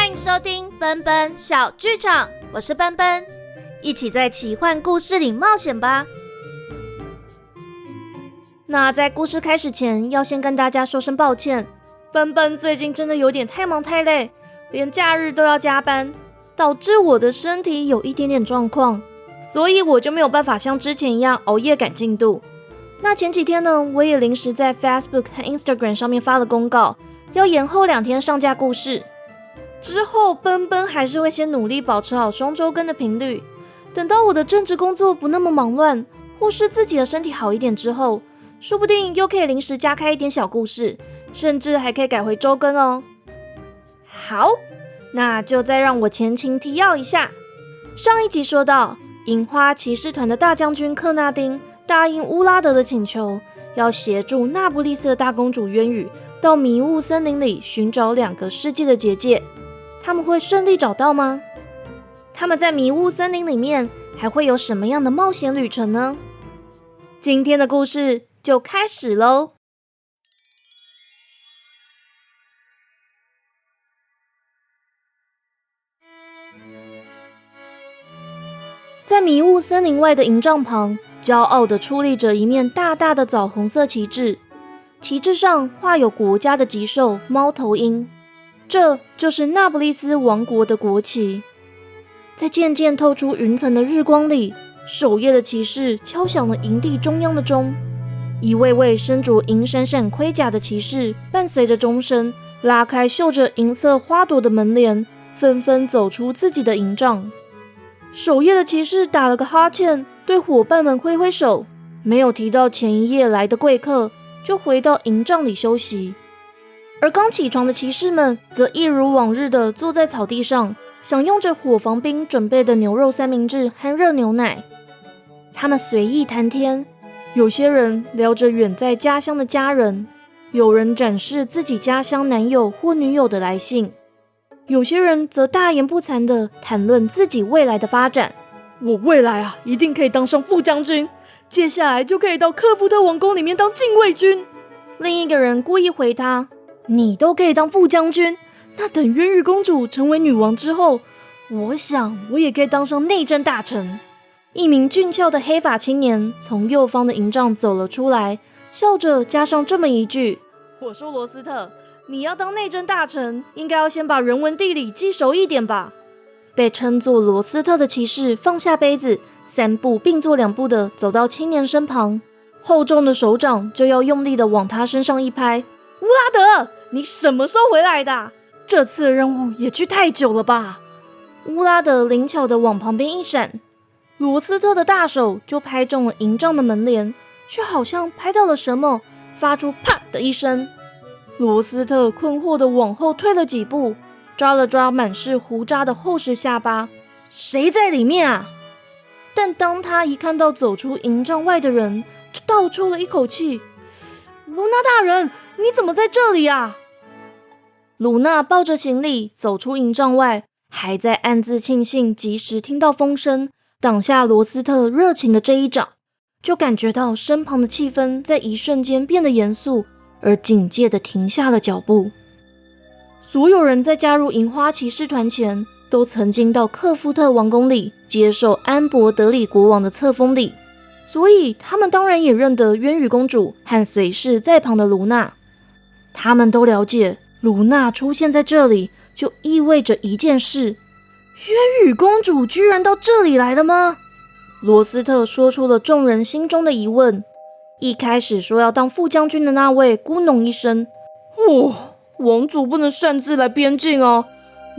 欢迎收听奔奔小剧场，我是奔奔，一起在奇幻故事里冒险吧。那在故事开始前，要先跟大家说声抱歉，奔奔最近真的有点太忙太累，连假日都要加班，导致我的身体有一点点状况，所以我就没有办法像之前一样熬夜赶进度。那前几天呢，我也临时在 Facebook 和 Instagram 上面发了公告，要延后2天上架故事。之后奔奔还是会先努力保持好双周更的频率，等到我的正职工作不那么忙乱，或是自己的身体好一点之后，说不定又可以临时加开一点小故事，甚至还可以改回周更哦。好，那就再让我前情提要一下。上一集说到，银花骑士团的大将军克纳丁答应乌拉德的请求，要协助那不勒斯的大公主渊羽到迷雾森林里寻找2个世界的结界。他们会顺利找到吗？他们在迷雾森林里面还会有什么样的冒险旅程呢？今天的故事就开始咯。在迷雾森林外的营帐旁，骄傲地矗立着一面大大的枣红色旗帜，旗帜上画有国家的吉兽猫头鹰，这就是那不勒斯王国的国旗。在渐渐透出云层的日光里，守夜的骑士敲响了营地中央的钟，一位位身着银闪闪盔甲的骑士伴随着钟声，拉开绣着银色花朵的门帘，纷纷走出自己的营帐。守夜的骑士打了个哈欠，对伙伴们挥挥手，没有提到前一夜来的贵客，就回到营帐里休息。而刚起床的骑士们则一如往日的坐在草地上，享用着伙房兵准备的牛肉三明治和热牛奶。他们随意谈天，有些人聊着远在家乡的家人，有人展示自己家乡男友或女友的来信，有些人则大言不惭地谈论自己未来的发展。我未来一定可以当上副将军，接下来就可以到克夫特王宫里面当禁卫军。另一个人故意回他，你都可以当副将军，那等渊羽公主成为女王之后，我想我也可以当上内政大臣。一名俊俏的黑发青年从右方的营帐走了出来，笑着加上这么一句，我说罗斯特，你要当内政大臣，应该要先把人文地理记熟一点吧。被称作罗斯特的骑士放下杯子，3步并作2步的走到青年身旁，厚重的手掌就要用力的往他身上一拍。乌拉德，你什么时候回来的？这次的任务也去太久了吧？乌拉德灵巧的往旁边一闪，罗斯特的大手就拍中了营帐的门帘，却好像拍到了什么，发出啪的一声。罗斯特困惑的往后退了几步，抓了抓满是胡渣的厚实下巴，谁在里面啊？但当他一看到走出营帐外的人，就倒抽了一口气。卢娜大人，你怎么在这里啊？卢娜抱着行李走出营帐外，还在暗自庆幸及时听到风声，挡下罗斯特热情的这一掌，就感觉到身旁的气氛在一瞬间变得严肃，而警戒地停下了脚步。所有人在加入银花骑士团前，都曾经到克夫特王宫里接受安博德里国王的册封礼，所以他们当然也认得渊羽公主和随侍在旁的卢娜。他们都了解，卢娜出现在这里就意味着一件事，渊羽公主居然到这里来了吗？罗斯特说出了众人心中的疑问。一开始说要当副将军的那位咕哝一声，王族不能擅自来边境啊，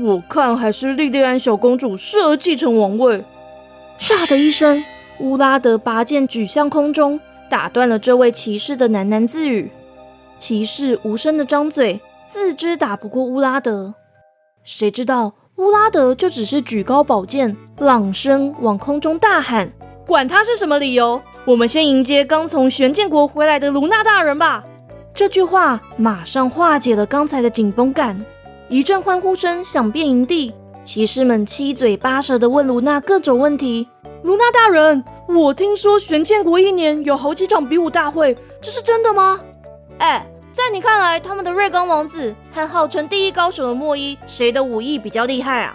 我看还是莉莉安小公主适合继承王位。唰的一声，乌拉德拔剑举向空中，打断了这位骑士的喃喃自语。骑士无声的张嘴，自知打不过乌拉德，谁知道乌拉德就只是举高宝剑，朗声往空中大喊，管他是什么理由，我们先迎接刚从玄剑国回来的卢娜大人吧。这句话马上化解了刚才的紧绷感，一阵欢呼声响遍营地，骑士们七嘴八舌地问卢娜各种问题。卢娜大人，我听说玄剑国1年有好几场比武大会，这是真的吗？在在你看来，他们的瑞刚王子和号称第一高手的莫伊，谁的武艺比较厉害啊？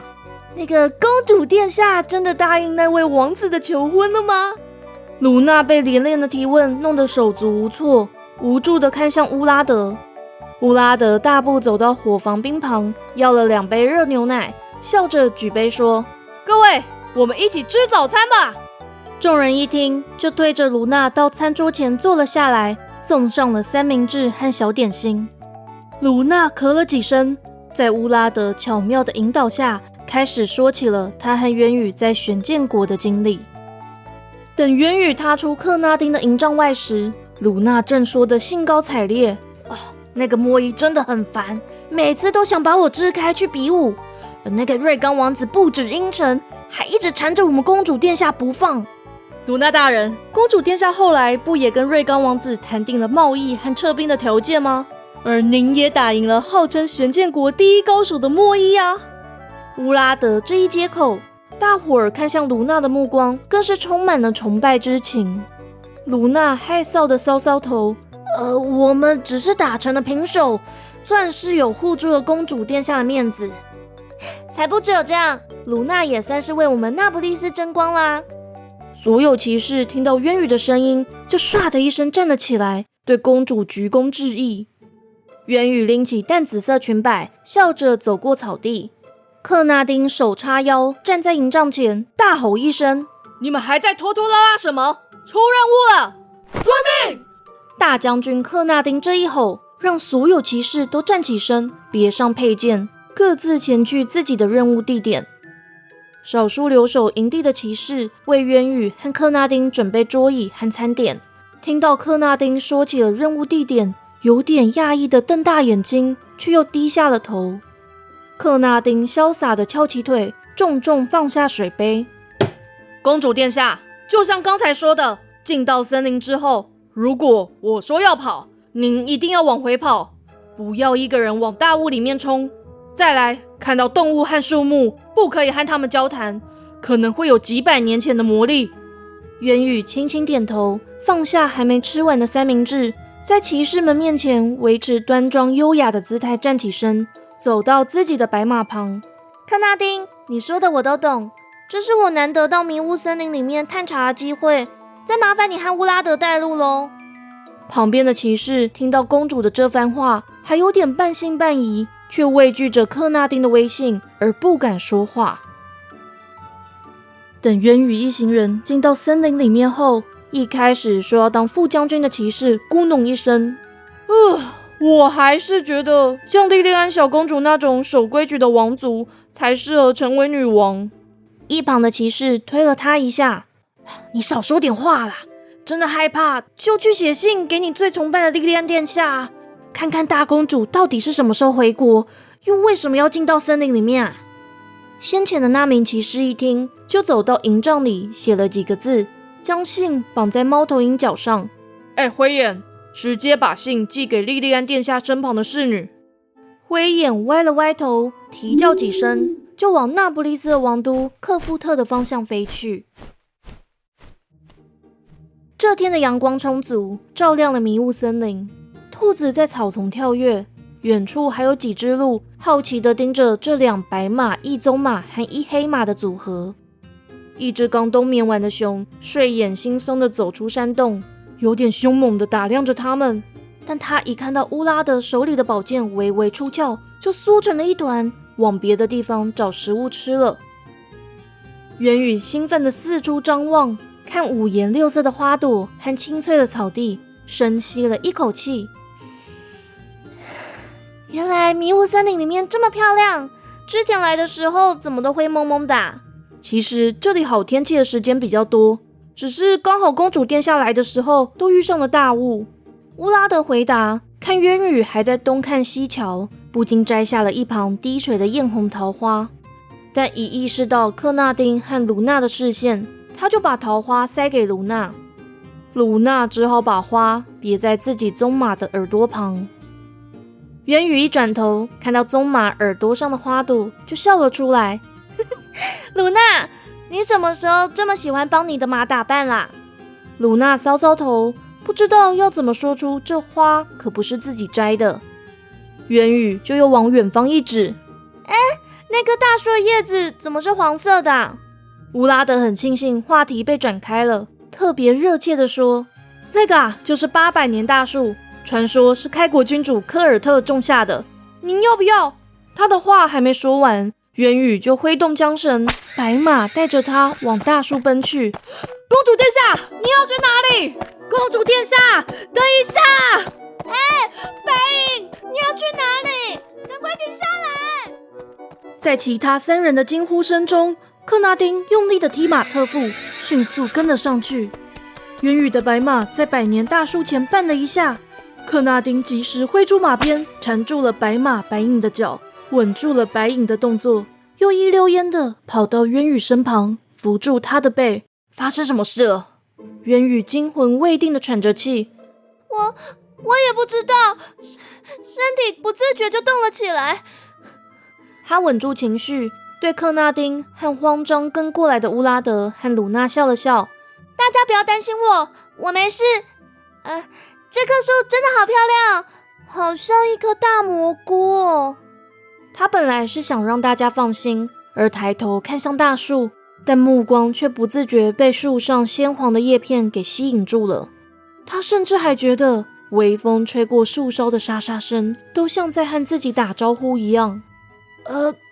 那个公主殿下真的答应那位王子的求婚了吗？卢娜被连连的提问弄得手足无措，无助地看向乌拉德。乌拉德大步走到火房冰旁，要了2杯热牛奶，笑着举杯说：“各位，我们一起吃早餐吧！”众人一听，就对着卢娜到餐桌前坐了下来，送上了三明治和小点心。卢娜咳了几声，在乌拉德巧妙的引导下，开始说起了她和渊羽在玄剑国的经历。等渊羽踏出克纳丁的营帐外时，卢娜正说得兴高采烈：“哦，那个莫伊真的很烦，每次都想把我支开去比武。而那个瑞刚王子不止阴沉，还一直缠着我们公主殿下不放。卢娜大人，公主殿下后来不也跟瑞刚王子谈定了贸易和撤兵的条件吗？而您也打赢了号称玄剑国第一高手的莫伊啊！”乌拉德这一接口，大伙儿看向卢娜的目光更是充满了崇拜之情。卢娜害臊的搔搔头，我们只是打成了平手，算是有护住了公主殿下的面子。才不只有这样，卢娜也算是为我们那不勒斯争光啦。所有骑士听到渊羽的声音，就唰的一声站了起来，对公主鞠躬致意。渊羽拎起淡紫色裙摆，笑着走过草地。克纳丁手叉腰，站在营帐前，大吼一声：“你们还在拖拖拉拉什么？出任务了！遵命！”大将军克纳丁这一吼，让所有骑士都站起身，别上佩剑，各自前去自己的任务地点。少数留守营地的骑士为渊羽和克纳丁准备桌椅和餐点。听到克纳丁说起了任务地点，有点讶异的瞪大眼睛，却又低下了头。克纳丁潇洒的翘起腿，重重放下水杯。公主殿下，就像刚才说的，进到森林之后，如果我说要跑，您一定要往回跑，不要一个人往大雾里面冲。再来，看到动物和树木，不可以和他们交谈，可能会有几百年前的魔力。渊羽轻轻点头，放下还没吃完的三明治，在骑士们面前维持端庄优雅的姿态，站起身，走到自己的白马旁。克纳丁，你说的我都懂，这是我难得到迷雾森林里面探查的机会，再麻烦你和乌拉德带路咯。旁边的骑士听到公主的这番话，还有点半信半疑，却畏惧着克纳丁的威信而不敢说话。等渊羽一行人进到森林里面后，一开始说要当副将军的骑士咕哝一声：“我还是觉得像莉莉安小公主那种守规矩的王族才适合成为女王。”一旁的骑士推了他一下：“你少说点话啦！真的害怕就去写信给你最崇拜的莉莉安殿下，看看大公主到底是什么时候回国，又为什么要进到森林里面啊？”先前的那名骑士一听，就走到营帐里写了几个字，将信绑在猫头鹰脚上。灰眼，直接把信寄给莉莉安殿下身旁的侍女。灰眼歪了歪头，啼叫几声，就往那不勒斯的王都克夫特的方向飞去。这天的阳光充足，照亮了迷雾森林。兔子在草丛跳跃，远处还有几只鹿好奇地盯着这2白马、1棕马和1黑马的组合。一只刚冬眠完的熊睡眼惺忪地走出山洞，有点凶猛地打量着他们。但他一看到乌拉德手里的宝剑微微出鞘，就缩成了一团，往别的地方找食物吃了。渊羽兴奋地四处张望，看五颜六色的花朵和青翠的草地，深吸了一口气。原来迷雾森林里面这么漂亮，之前来的时候怎么都灰蒙蒙的啊？其实这里好天气的时间比较多，只是刚好公主殿下来的时候都遇上了大雾。乌拉德回答，看渊羽还在东看西瞧，不禁摘下了一旁低垂的艳红桃花。但一意识到克纳丁和卢娜的视线，他就把桃花塞给卢娜。卢娜只好把花别在自己棕马的耳朵旁。渊羽一转头，看到棕马耳朵上的花朵，就笑了出来。卢娜，你什么时候这么喜欢帮你的马打扮啦？卢娜搔搔头，不知道要怎么说出这花可不是自己摘的。渊羽就又往远方一指，那棵大树的叶子怎么是黄色的啊？乌拉德很庆幸话题被转开了，特别热切地说，那个啊，就是800年大树，传说是开国君主科尔特种下的，您要不要？他的话还没说完，渊羽就挥动缰绳，白马带着他往大树奔去。公主殿下，你要去哪里？公主殿下，等一下！白影，你要去哪里？赶快停下来！在其他3人的惊呼声中，克纳丁用力的踢马侧腹，迅速跟了上去。渊羽的白马在100年大树前绊了一下，克纳丁及时挥出马鞭，缠住了白马白影的脚，稳住了白影的动作，又一溜烟的跑到渊羽身旁，扶住他的背。发生什么事了？渊羽惊魂未定的喘着气。我也不知道，身体不自觉就动了起来。他稳住情绪，对克纳丁和慌张跟过来的乌拉德和鲁娜笑了笑。大家不要担心我没事。这棵树真的好漂亮，好像一颗大蘑菇哦。他本来是想让大家放心，而抬头看向大树，但目光却不自觉被树上鲜黄的叶片给吸引住了。他甚至还觉得微风吹过树梢的沙沙声，都像在和自己打招呼一样。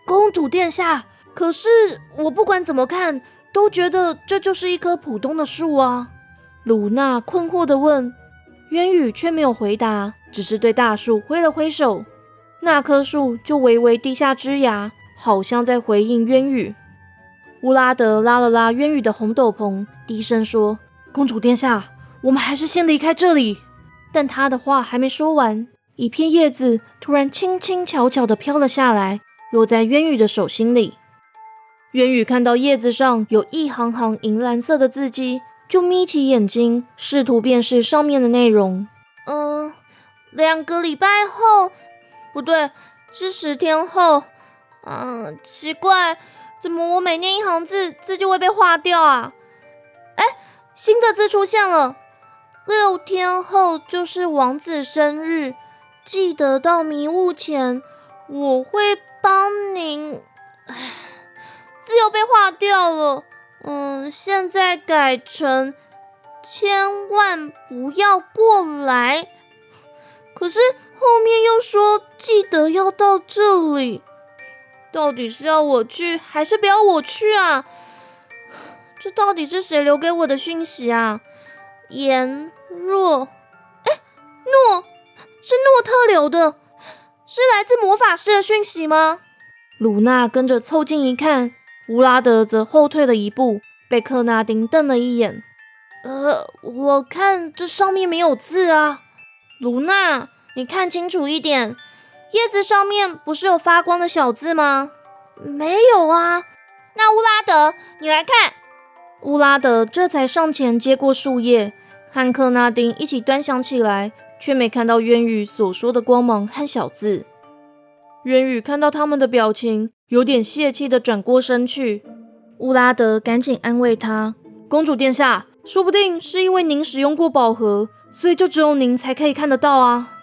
公主殿下，可是我不管怎么看，都觉得这就是一棵普通的树啊。鲁娜困惑地问。渊羽却没有回答，只是对大树挥了挥手。那棵树就微微低下枝芽，好像在回应渊羽。乌拉德拉了拉渊羽的红斗篷，低声说，公主殿下，我们还是先离开这里。但他的话还没说完，一片叶子突然轻轻巧巧地飘了下来，落在渊羽的手心里。渊羽看到叶子上有一行行银蓝色的字迹，就眯起眼睛，试图辨识上面的内容。2个礼拜后，不对，是10天后。奇怪，怎么我每念一行字就会被划掉啊？新的字出现了。6天后就是王子生日，记得到迷雾前，我会帮您。字又被划掉了。现在改成千万不要过来。可是后面又说记得要到这里，到底是要我去还是不要我去啊？这到底是谁留给我的讯息啊？颜若，诺，是诺特留的，是来自魔法师的讯息吗？鲁娜跟着凑近一看，乌拉德则后退了一步，被克纳丁瞪了一眼。我看这上面没有字啊。鲁娜，你看清楚一点，叶子上面不是有发光的小字吗？没有啊。那乌拉德，你来看。乌拉德这才上前接过树叶，和克纳丁一起端详起来，却没看到渊羽所说的光芒和小字。渊羽看到他们的表情，有点泄气的转过身去。乌拉德赶紧安慰他，公主殿下，说不定是因为您使用过宝盒，所以就只有您才可以看得到啊。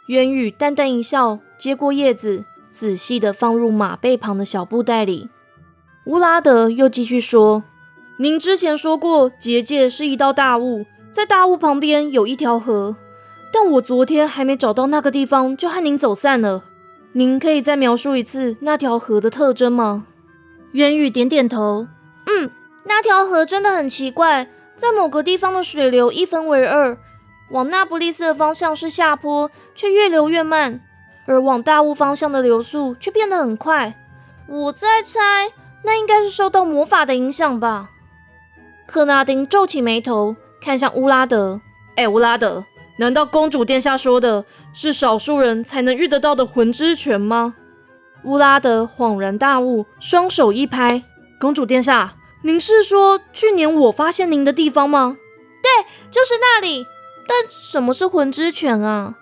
渊羽淡淡一笑，接过叶子，仔细地放入马背旁的小布袋里。乌拉德又继续说，您之前说过结界是一道大雾，在大雾旁边有一条河，但我昨天还没找到那个地方就和您走散了。您可以再描述一次那条河的特征吗？渊羽点点头。那条河真的很奇怪，在某个地方的水流一分为2，往那不勒斯的方向是下坡，却越流越慢，而往大雾方向的流速却变得很快。我在猜，那应该是受到魔法的影响吧。克纳丁皱起眉头，看向乌拉德。乌拉德，难道公主殿下说的是少数人才能遇得到的魂之泉吗？乌拉德恍然大悟，双手一拍，公主殿下，您是说去年我发现您的地方吗？对，就是那里。但什么是魂之泉啊？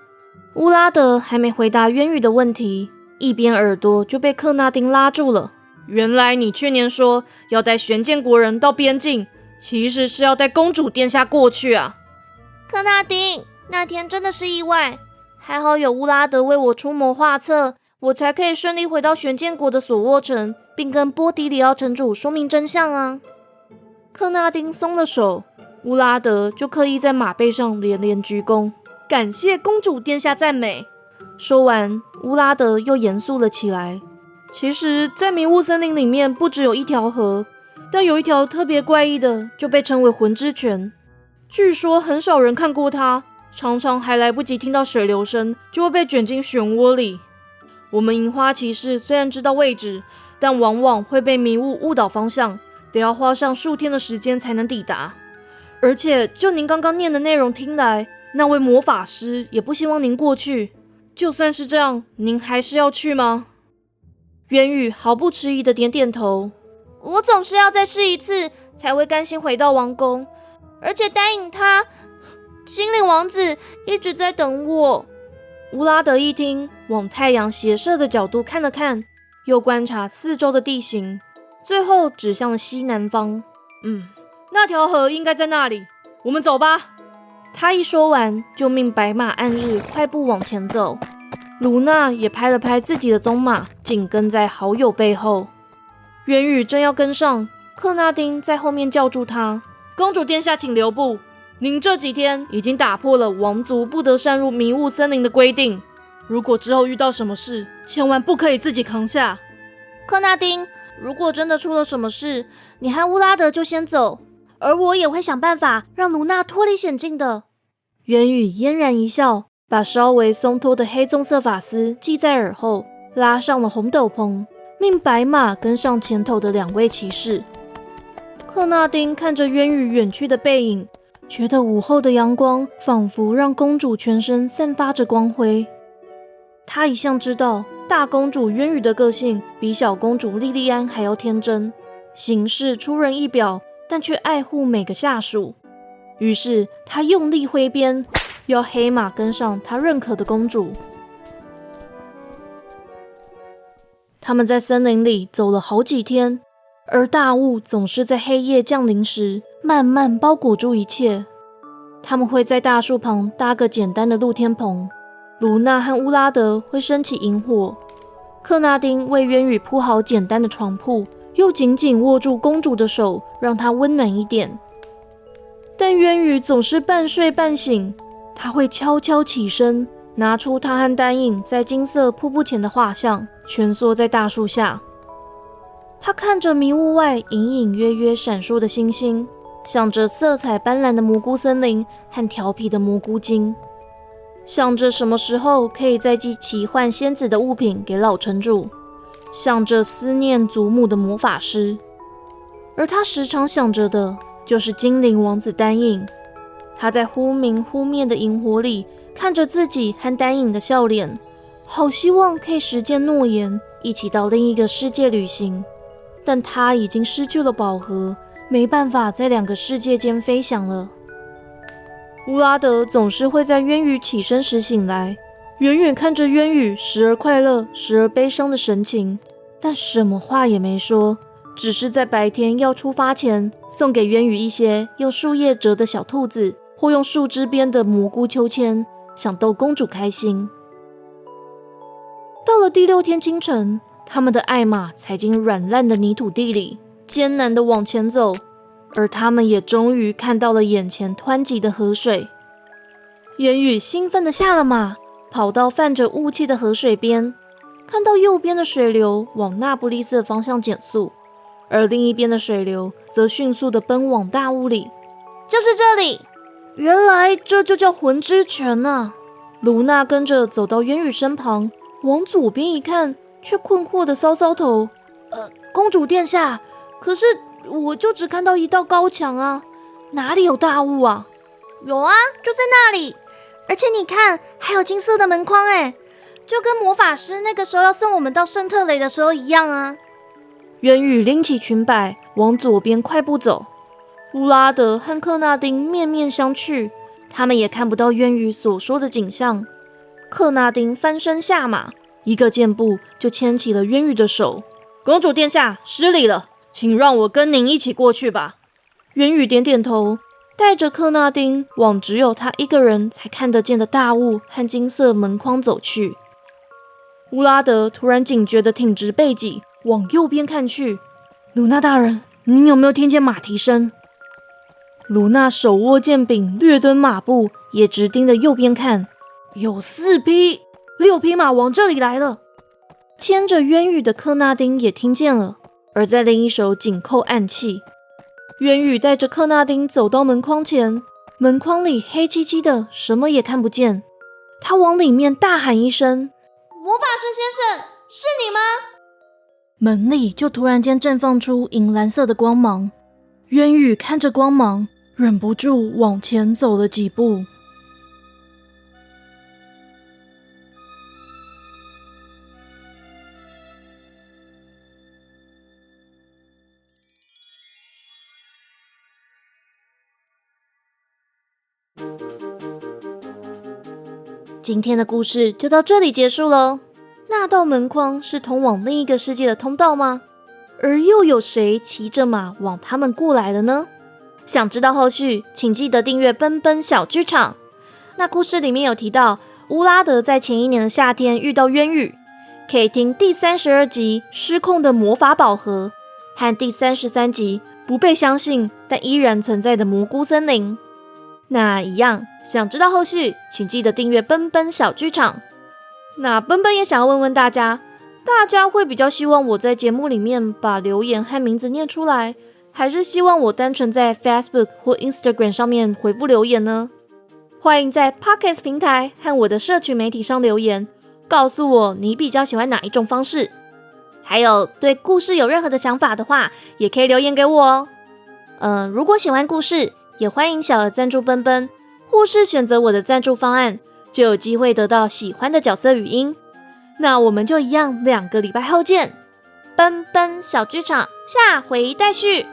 乌拉德还没回答渊羽的问题，一边耳朵就被克纳丁拉住了。原来你去年说要带玄剑国人到边境，其实是要带公主殿下过去啊。克纳丁，那天真的是意外，还好有乌拉德为我出谋划策，我才可以顺利回到玄剑国的索沃城，并跟波迪里奥城主说明真相啊。克纳丁松了手，乌拉德就刻意在马背上连连鞠躬，感谢公主殿下赞美。说完，乌拉德又严肃了起来。其实，在迷雾森林里面不只有一条河，但有一条特别怪异的，就被称为魂之泉。据说很少人看过它，常常还来不及听到水流声，就会被卷进漩涡里。我们银花骑士虽然知道位置，但往往会被迷雾误导方向，得要花上数天的时间才能抵达。而且，就您刚刚念的内容听来，那位魔法师也不希望您过去。就算是这样，您还是要去吗？渊羽毫不迟疑的点点头。我总是要再试一次，才会甘心回到王宫。而且答应他，精灵王子一直在等我。乌拉德一听，往太阳斜射的角度看了看，又观察四周的地形，最后指向了西南方。那条河应该在那里，我们走吧。他一说完，就命白马暗日快步往前走。卢娜也拍了拍自己的鬃马，紧跟在好友背后。渊羽正要跟上，克纳丁在后面叫住他：“公主殿下，请留步！您这几天已经打破了王族不得擅入迷雾森林的规定，如果之后遇到什么事，千万不可以自己扛下。”克纳丁，如果真的出了什么事，你和乌拉德就先走。而我也会想办法让卢娜脱离险境的。渊羽嫣然一笑，把稍微松脱的黑棕色发丝系在耳后，拉上了红斗篷，命白马跟上前头的两位骑士。克纳丁看着渊羽远去的背影，觉得午后的阳光仿佛让公主全身散发着光辉。他一向知道大公主渊羽的个性比小公主莉莉安还要天真，行事出人意表，但却爱护每个下属。于是他用力挥鞭，要黑马跟上他认可的公主。他们在森林里走了好几天，而大雾总是在黑夜降临时慢慢包裹住一切。他们会在大树旁搭个简单的露天棚，卢娜和乌拉德会升起萤火，克纳丁为渊羽铺好简单的床铺，又紧紧握住公主的手，让她温暖一点。但渊羽总是半睡半醒，他会悄悄起身，拿出他和丹影在金色瀑布前的画像，蜷缩在大树下。他看着迷雾外隐隐约约闪烁的星星，想着色彩斑斓的蘑菇森林和调皮的蘑菇精，想着什么时候可以再寄奇幻仙子的物品给老城主，想着思念祖母的魔法师。而他时常想着的就是精灵王子丹影。他在忽明忽灭的萤火里看着自己和丹影的笑脸，好希望可以实践诺言，一起到另一个世界旅行。但他已经失去了饱和，没办法在两个世界间飞翔了。乌拉德总是会在渊羽起身时醒来，远远看着渊羽时而快乐时而悲伤的神情，但什么话也没说，只是在白天要出发前送给渊羽一些用树叶折的小兔子，或用树枝编的蘑菇秋千，想逗公主开心。到了第6天清晨，他们的爱马踩进软烂的泥土地里，艰难地往前走，而他们也终于看到了眼前湍急的河水。渊羽兴奋地下了马，跑到泛着雾气的河水边，看到右边的水流往那不勒斯的方向减速，而另一边的水流则迅速地奔往大雾里。就是这里！原来这就叫魂之泉啊！卢娜跟着走到渊羽身旁，往左边一看，却困惑地搔搔头。公主殿下，可是我就只看到一道高墙啊，哪里有大雾啊？有啊，就在那里。而且你看，还有金色的门框哎，就跟魔法师那个时候要送我们到圣特雷的时候一样啊。渊羽拎起裙摆，往左边快步走。乌拉德和克纳丁面面相觑，他们也看不到渊羽所说的景象。克纳丁翻身下马，一个箭步就牵起了渊羽的手。公主殿下，失礼了，请让我跟您一起过去吧。渊羽点点头，带着克纳丁往只有他一个人才看得见的大雾和金色门框走去。乌拉德突然警觉地挺直背脊，往右边看去。鲁娜大人，您有没有听见马蹄声？鲁娜手握剑柄，略蹲马步，也直盯着右边看。有4匹，6匹马往这里来了。牵着渊羽的克纳丁也听见了，而在另一手紧扣暗器。渊羽带着克纳丁走到门框前，门框里黑漆漆的，什么也看不见。他往里面大喊一声：“魔法师先生，是你吗？”门里就突然间绽放出银蓝色的光芒。渊羽看着光芒，忍不住往前走了几步。今天的故事就到这里结束喽。那道门框是通往另一个世界的通道吗？而又有谁骑着马往他们过来了呢？想知道后续，请记得订阅奔奔小剧场。那故事里面有提到，乌拉德在前一年的夏天遇到渊羽，可以听第32集失控的魔法宝盒和第33集不被相信但依然存在的蘑菇森林。那一样，想知道后续，请记得订阅奔奔小剧场。那奔奔也想要问问大家会比较希望我在节目里面把留言和名字念出来，还是希望我单纯在 Facebook 或 Instagram 上面回复留言呢？欢迎在 Podcast 平台和我的社群媒体上留言，告诉我你比较喜欢哪一种方式。还有对故事有任何的想法的话，也可以留言给我哦。如果喜欢故事，也欢迎小额赞助奔奔，或是选择我的赞助方案，就有机会得到喜欢的角色语音。那我们就一样2个礼拜后见，奔奔小剧场下回待续。